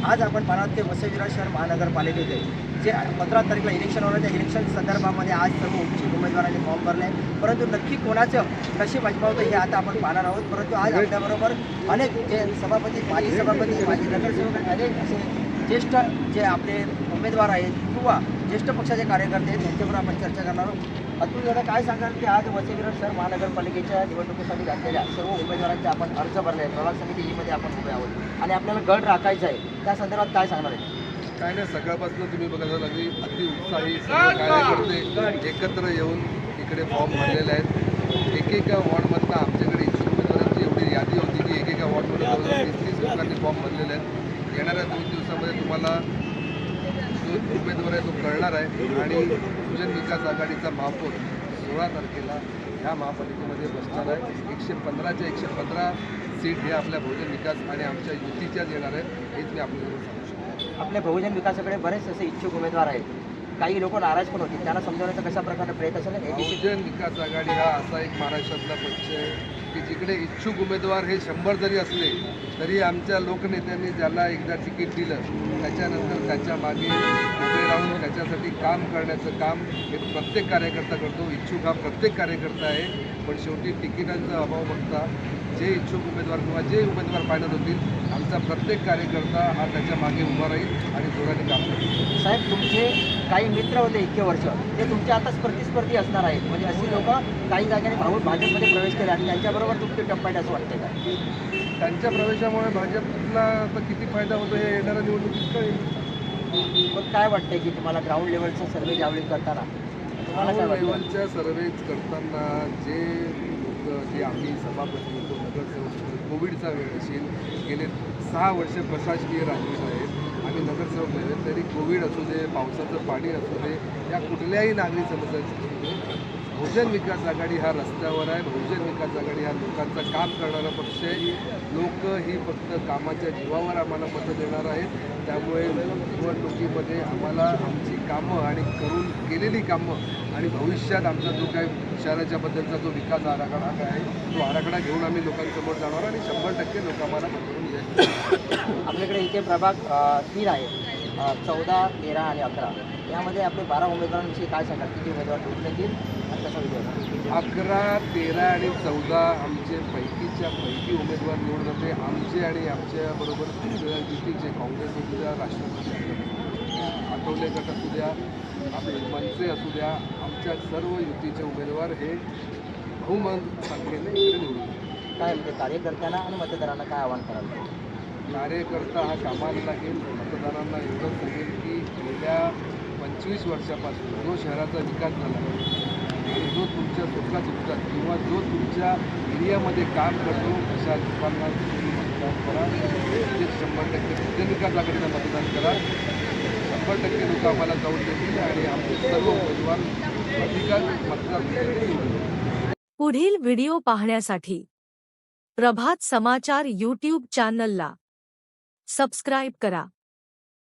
आज आपण पाहणार ते वसई विरार शहर महानगरपालिकेचे जे 15 तारखेला इलेक्शन होणार त्या इलेक्शन संदर्भामध्ये आज सर्व इच्छुक उमेदवारांनी फॉर्म भरले आहे, परंतु नक्की कोणाचं नशीब अजमावतं हे आता आपण पाहणार आहोत। परंतु आज आपल्याबरोबर अनेक जे सभापती, माजी सभापती, माजी नगरसेवक आणि अनेक असे ज्येष्ठ जे आपले उमेदवार आहेत किंवा ज्येष्ठ पक्षाचे कार्यकर्ते आहेत त्यांच्याबरोबर आपण चर्चा करणार आहोत। अतुल दादा, काय सांगाल की आज वसई विरार शहर महानगरपालिकेच्या निवडणुकीसाठी घातलेल्या सर्व उमेदवारांचे आपण अर्ज भरले आहेत, प्रभाग समितीमध्ये आपण उभे आहोत आणि आपल्याला गट राखायचा आहे, त्या संदर्भात काय सांगणार आहे? काय नाही, सकाळपासून तुम्ही बघायला लागली अति उत्साही सर्व कार्यकर्ते एकत्र येऊन इकडे फॉर्म भरलेले आहेत। एकेका वॉर्डमधनं आमच्याकडे इच्छुक उमेदवारांची एवढी यादी होती की एकेका वॉर्डमध्ये 30 लोकांनी फॉर्म भरलेले आहेत। येणाऱ्या 2 दिवसामध्ये तुम्हाला जो उमेदवार आहे तो कळणार आहे आणि बहुजन विकास आघाडीचा महापौर 16 तारखेला ह्या महापालिकेमध्ये बसणार आहे। 115च्या 115 सीट हे आपल्या बहुजन विकास आणि आमच्या युतीच्याच येणार आहेत, हेच मी आपल्याला सांगू शकतो। आपल्या बहुजन विकासाकडे बरेच असे इच्छुक उमेदवार आहेत, काही लोक नाराज पण होतील, त्यांना समजवण्याचा कशा प्रकारे प्रयत्न असेल? बहुजन विकास आघाडी हा असा एक महाराष्ट्रातला पक्ष आहे की जिकडे इच्छुक उमेदवार हे 100 जरी असले तरी आमच्या लोकनेत्यांनी ज्याला एकदा तिकीट दिलं त्याच्यानंतर त्याच्या मागे उभे राहून त्याच्यासाठी काम करण्याचं काम हे प्रत्येक कार्यकर्ता करतो। इच्छुक हा प्रत्येक कार्यकर्ता आहे, पण शेवटी तिकिटांचा अभाव बघता जे इच्छुक उमेदवार किंवा जे उमेदवार फायनल होतील आमचा प्रत्येक कार्यकर्ता हा त्याच्या मागे उभा राहील आणि जोराने काम करेल। साहेब, तुमचे काही मित्र होते इतके वर्ष, ते तुमचे आता प्रतिस्पर्धी असणार आहेत, म्हणजे अशी लोक काही जागाने भाजपमध्ये प्रवेश केला आणि त्यांच्याबरोबर तुमचे टप्प्यात असं वाटते का? त्यांच्या प्रवेशामुळे भाजपला आता किती फायदा होतो हे येणाऱ्या निवडणुकीत कळेल। मग काय वाटतंय की तुम्हाला ग्राउंड लेवलचा सर्वे ज्यावेळी करताना तुम्हाला काय वाटतं? लेवलच्या सर्वेज करताना जे लोक जे आम्ही सभापती होतो, नगरसेवक होतो, कोविडचा वेळ असेल, गेले 6 वर्ष प्रशासकीय राजकीय आहेत आम्ही नगरसेवक झाले, तरी कोविड असू दे, पावसाचं पाणी असू दे, या कुठल्याही नागरी समस्याचं असू दे, बहुजन विकास आघाडी हा रस्त्यावर आहे। बहुजन विकास आघाडी हा लोकांचं काम करणारा पक्ष आहे। लोक ही फक्त कामाच्या जीवावर आम्हाला मतं देणार आहेत, त्यामुळे निवडणुकीमध्ये आम्हाला आमची कामं आणि करून केलेली कामं आणि भविष्यात आमचा जो काही शहराच्या बद्दलचा जो विकास आराखडा आहे तो आराखडा घेऊन आम्ही लोकांसमोर जाणार आणि 100% लोक आम्हाला मत करून द्यायचे। आपल्याकडे इथे प्रभाग 3 आहे, 14, 13 आणि 11, यामध्ये आपले 12 उमेदवारांविषयी काय सांगाल? किती उमेदवार निवडून येतील आणि कसा विजय? 11, 13 आणि 14 आमचे पैकीच्या पैकी उमेदवार निवडून होते। आमचे आणि आमच्याबरोबर युतीचे काँग्रेस असू द्या, राष्ट्रवादी आठवले गट असू द्या, आपले मनसे असू द्या, आमच्या सर्व युतीचे उमेदवार हे बहुमत संख्येने इकडे निवडून येतात। काय म्हणजे कार्यकर्त्यांना आणि मतदारांना काय आव्हान कराल? कार्यकर्ता हा कामाला लागेल, मतदारांना एवढंच सांगेल की गेल्या 25 वर्षापासून जो शहराचा विकास झाला आणि जो तुमच्या सुखात सुखात किंवा जो तुमच्या एरियामध्ये काम करतो अशा लोकांना मतदान करा। म्हणजे 100% बहुजन विकास आघाडीला मतदान करा। 100% लोक आम्हाला जाऊन देतील आणि आमचे सर्व उमेदवार अधिकार मतदार निवडून। पुढील व्हिडिओ पाहण्यासाठी प्रभात समाचार YouTube चॅनलला सबस्क्राईब करा।